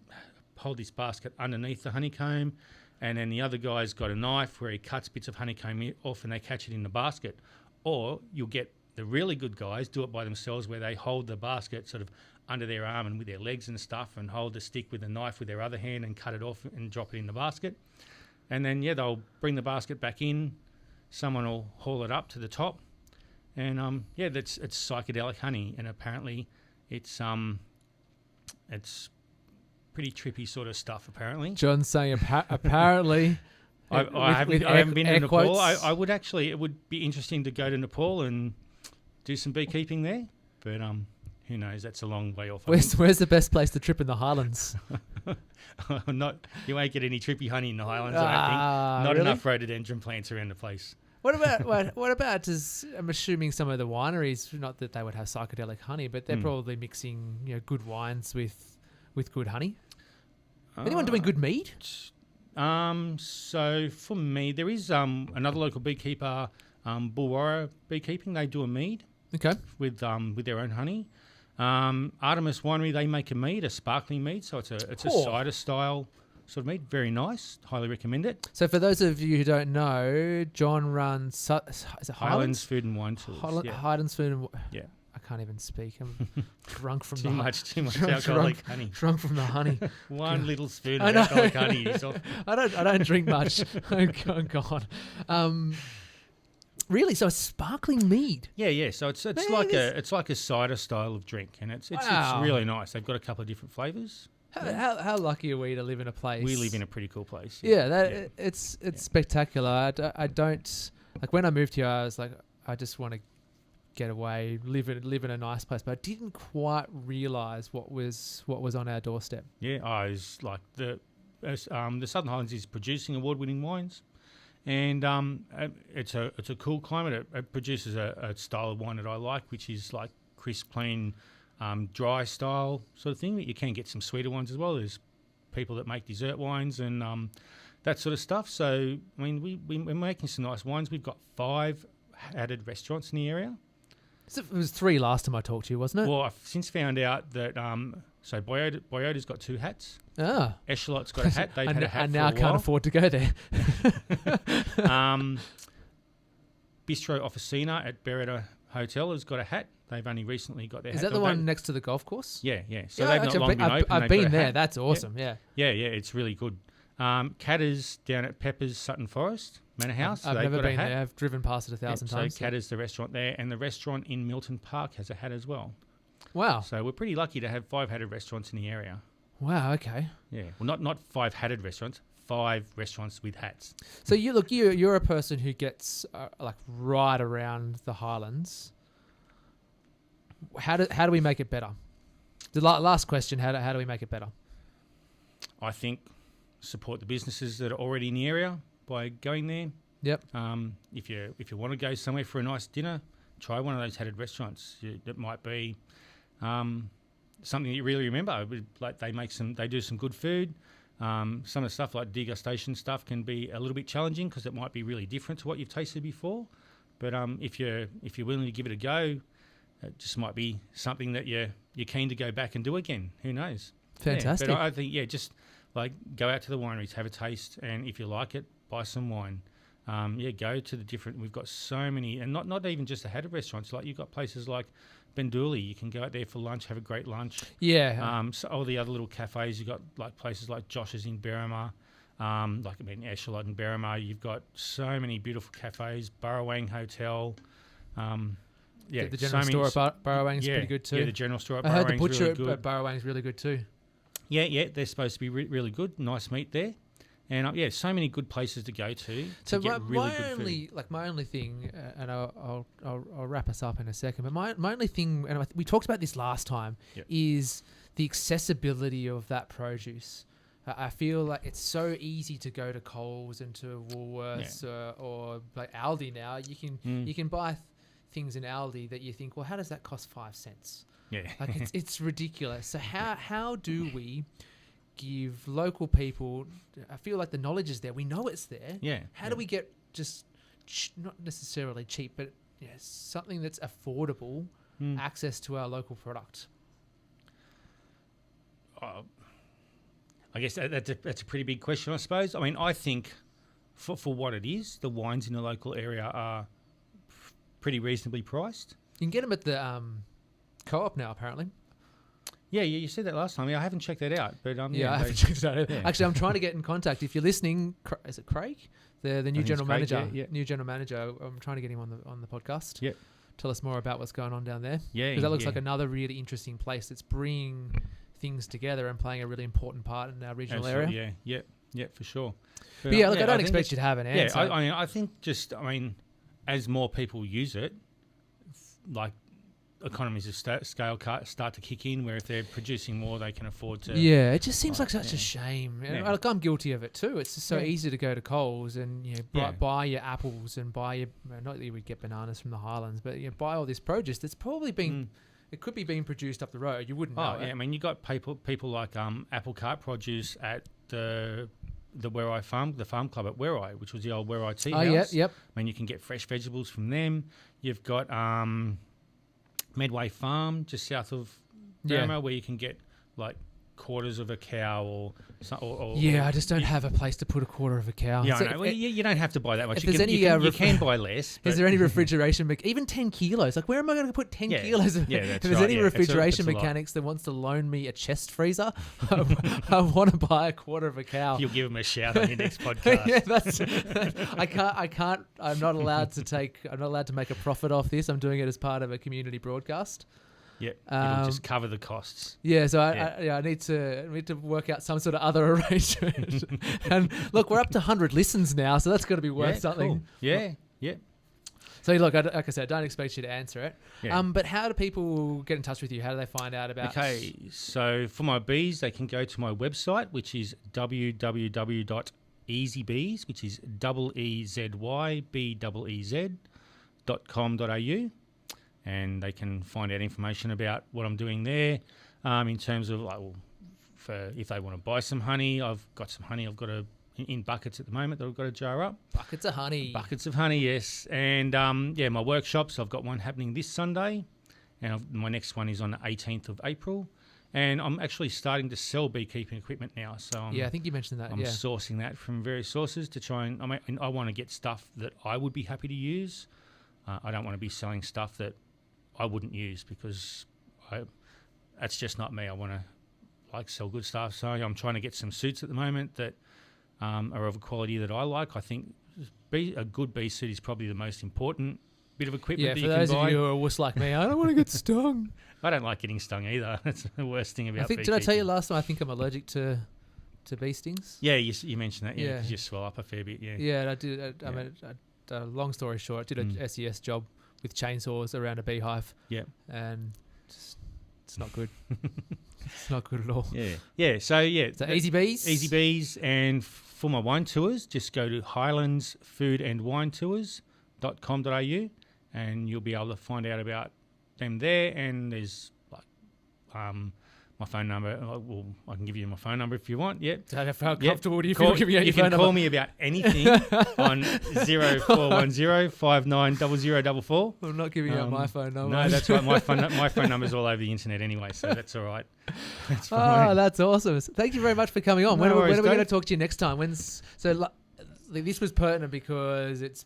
hold this basket underneath the honeycomb, and then the other guy's got a knife where he cuts bits of honeycomb off and they catch it in the basket. Or you'll get the really good guys do it by themselves, where they hold the basket sort of under their arm and with their legs and stuff, and hold the stick with a knife with their other hand and cut it off and drop it in the basket. And then, they'll bring the basket back in. Someone will haul it up to the top. And, it's psychedelic honey. And apparently it's pretty trippy sort of stuff, apparently. John's saying apparently. I haven't been to Nepal. I would actually, it would be interesting to go to Nepal and do some beekeeping there. But who knows? That's a long way off. Where's the best place to trip in the Highlands? You won't get any trippy honey in the Highlands. I don't think. Not really? Enough rhododendron plants around the place. What about? I'm assuming some of the wineries, not that they would have psychedelic honey, but they're probably mixing good wines with good honey. Anyone doing good mead? So for me, there is another local beekeeper, Bulwara Beekeeping. They do a mead. Okay. With their own honey. Artemis Winery, they make a mead, a sparkling mead, so it's a cider style sort of mead. Very nice. Highly recommend it. So for those of you who don't know, John runs is it Highlands Food and Wine Tours. Highlands Food and yeah. I can't even speak. I'm drunk from too much alcoholic honey. Drunk from the honey. One little spoon of alcoholic honey. I don't drink much. Oh God. Really? So a sparkling mead? Yeah. So it's like a cider style of drink, and it's really nice. They've got a couple of different flavours. How lucky are we to live in a place? We live in a pretty cool place. It's spectacular. I don't like when I moved here. I was like, I just want to get away, live in a nice place, but I didn't quite realise what was on our doorstep. Yeah, it's like the Southern Highlands is producing award-winning wines. And it's a cool climate. It produces a style of wine that I like, which is like crisp, clean, dry style sort of thing. But you can get some sweeter ones as well. There's people that make dessert wines and that sort of stuff. So, I mean, we're making some nice wines. We've got 5 added restaurants in the area. So it was 3 last time I talked to you, wasn't it? Well, I've since found out that so Boyota's got 2 hats. Ah. Echelot's got a hat. They've had a hat and now for a while. can't afford to go there. Bistro Officina at Beretta Hotel has got a hat. They've only recently got their hat. Is that the one next to the golf course? Yeah. So they've not long been open. I've been there. That's awesome. Yeah. It's really good. Catters down at Pepper's Sutton Forest Manor House. I've never been there. I've driven past it 1,000 times. So Catters, the restaurant there, and the restaurant in Milton Park has a hat as well. Wow. So we're pretty lucky to have 5 hatted restaurants in the area. Wow. Okay. Yeah. Well, not 5 hatted restaurants. 5 restaurants with hats. So you're a person who gets like right around the Highlands. How do we make it better? The last question: how do we make it better? I think support the businesses that are already in the area by going there. Yep. If you want to go somewhere for a nice dinner, try one of those headed restaurants. That might be something that you really remember. Like they do some good food. Some of the stuff like degustation stuff can be a little bit challenging because it might be really different to what you've tasted before. But if you're willing to give it a go, it just might be something that you're keen to go back and do again. Who knows? Fantastic. Yeah, but I think just like go out to the wineries, have a taste, and if you like it, buy some wine. Go to the different. We've got so many, and not even just the headed restaurants. Like you've got places like Bendooli. You can go out there for lunch, have a great lunch. Yeah. So all the other little cafes. You've got like places like Josh's in Berrima, Eshelot and Berrima. You've got so many beautiful cafes. Burrawang Hotel. The general store at Burrawang's pretty good too. Yeah, the general store at I heard the Burrawang's butcher really good. at Burrawang's really good too. Yeah, they're supposed to be really good. Nice meat there. And so many good places to go to. So get really good food. my only thing, and I'll wrap us up in a second. But my only thing, and we talked about this last time, is the accessibility of that produce. I feel like it's so easy to go to Coles and to Woolworths or like Aldi now. You can buy things in Aldi that you think, well, how does that cost 5 cents? Yeah, like it's ridiculous. So how do we give local people? I feel like the knowledge is there. We know it's there. Yeah. How do we get just not necessarily cheap, but something that's affordable access to our local product? I guess that's a pretty big question, I suppose. I mean, I think for what it is, the wines in the local area are pretty reasonably priced. You can get them at the Co-op now, apparently. Yeah, you said that last time. Yeah, I haven't checked that out. But I haven't checked it out. Yeah. Actually, I'm trying to get in contact. If you're listening, is it Craig? The new general manager. Yeah. New general manager. I'm trying to get him on the podcast. Yeah. Tell us more about what's going on down there. Yeah. Because that looks like another really interesting place that's bringing things together and playing a really important part in our regional area. Yeah, for sure. But look, I don't expect you to have an answer. Yeah, I think as more people use it, like economies of scale start to kick in, where if they're producing more, they can afford to. Yeah, it just seems like such a shame. Yeah. Like I'm guilty of it too. It's just so easy to go to Coles and buy your apples and buy your. Not that you would get bananas from the Highlands, but buy all this produce that's probably been. It could be being produced up the road. You wouldn't know. Oh, yeah. I mean, you got people like Apple Cart Produce at the Werreye Farm, the Farm Club at Werreye, which was the old Werreye Tea House. Yep. I mean, you can get fresh vegetables from them. You've got Medway Farm just south of Burma, where you can get like quarters of a cow or I just don't have a place to put a quarter of a cow. Yeah, I know. You don't have to buy that much. You can buy less. Is there any refrigeration? Even 10 kilos? Like, where am I going to put 10 kilos? If there's any refrigeration mechanics that wants to loan me a chest freezer, I want to buy a quarter of a cow. You'll give them a shout on your next podcast. I can't. I'm not allowed to make a profit off this. I'm doing it as part of a community broadcast. Yeah, it'll just cover the costs. Yeah, so I need to work out some sort of other arrangement. And look, we're up to 100 listens now, so that's got to be worth something. Cool. Yeah. So look, like I said, I don't expect you to answer it. Yeah. But how do people get in touch with you? How do they find out about? Okay, so for my bees, they can go to my website, which is www.easybees, which is EZYBEEZ.com.au. And they can find out information about what I'm doing there, in terms of if they want to buy some honey. I've got some honey. I've got in buckets at the moment that I've got to jar up. Buckets of honey. Buckets of honey, yes. And my workshops. I've got one happening this Sunday, and my next one is on the 18th of April. And I'm actually starting to sell beekeeping equipment now. So I think you mentioned that. I'm sourcing that from various sources to try and. I want to get stuff that I would be happy to use. I don't want to be selling stuff that I wouldn't use, because that's just not me. I want to sell good stuff. So I'm trying to get some suits at the moment that are of a quality that I like. I think a good bee suit is probably the most important bit of equipment that you can buy. Yeah, for those of you who are wuss like me, I don't want to get stung. I don't like getting stung either. That's the worst thing about beekeeping. Did I tell you last time I think I'm allergic to bee stings? Yeah, you mentioned that. Yeah, because you swell up a fair bit. Yeah. Yeah, I did. Long story short, I did a SES job with chainsaws around a beehive. Yeah. And just It's not good. It's not good at all. Yeah. So Easy Bees. Easy Bees, and for my wine tours, just go to Highlands Food and Wine Tours.com.au, and you'll be able to find out about them there. And there's like my phone number. Well, I can give you my phone number if you want. Yep. Don't know how comfortable do you feel Call, giving out you your phone can number? call me about anything on 0410 590044. I'm not giving out my phone number. No, that's right. My phone number's all over the internet anyway, so that's all right. That's fine. Oh, that's awesome. Thank you very much for coming on. No When are worries, we going to Dave. talk to you next time? This was pertinent because it's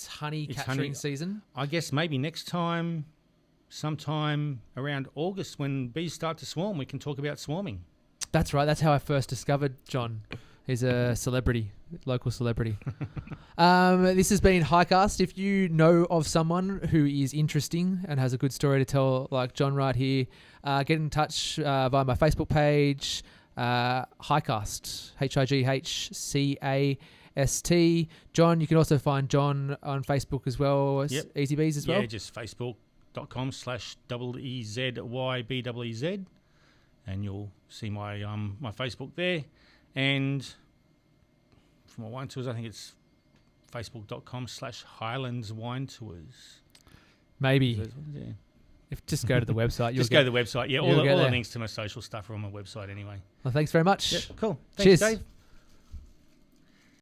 honey capturing season. I guess maybe next time, sometime around August when bees start to swarm, we can talk about swarming. That's right. That's how I first discovered John. He's a celebrity, local celebrity. This has been HighCast. If you know of someone who is interesting and has a good story to tell, like John right here, get in touch via my Facebook page, HighCast, HighCast. John, you can also find John on Facebook as well as Easy Bees as well. Yeah, just facebook.com/EZYBEEZ, and you'll see my my Facebook there. And for my wine tours, I think it's facebook.com/Highlands Wine Tours. Maybe. Just go to the website. Just go to the website. Yeah, all the there. links to my social stuff are on my website anyway. Well, thanks very much. Yep, cool. Thanks, Cheers. Dave.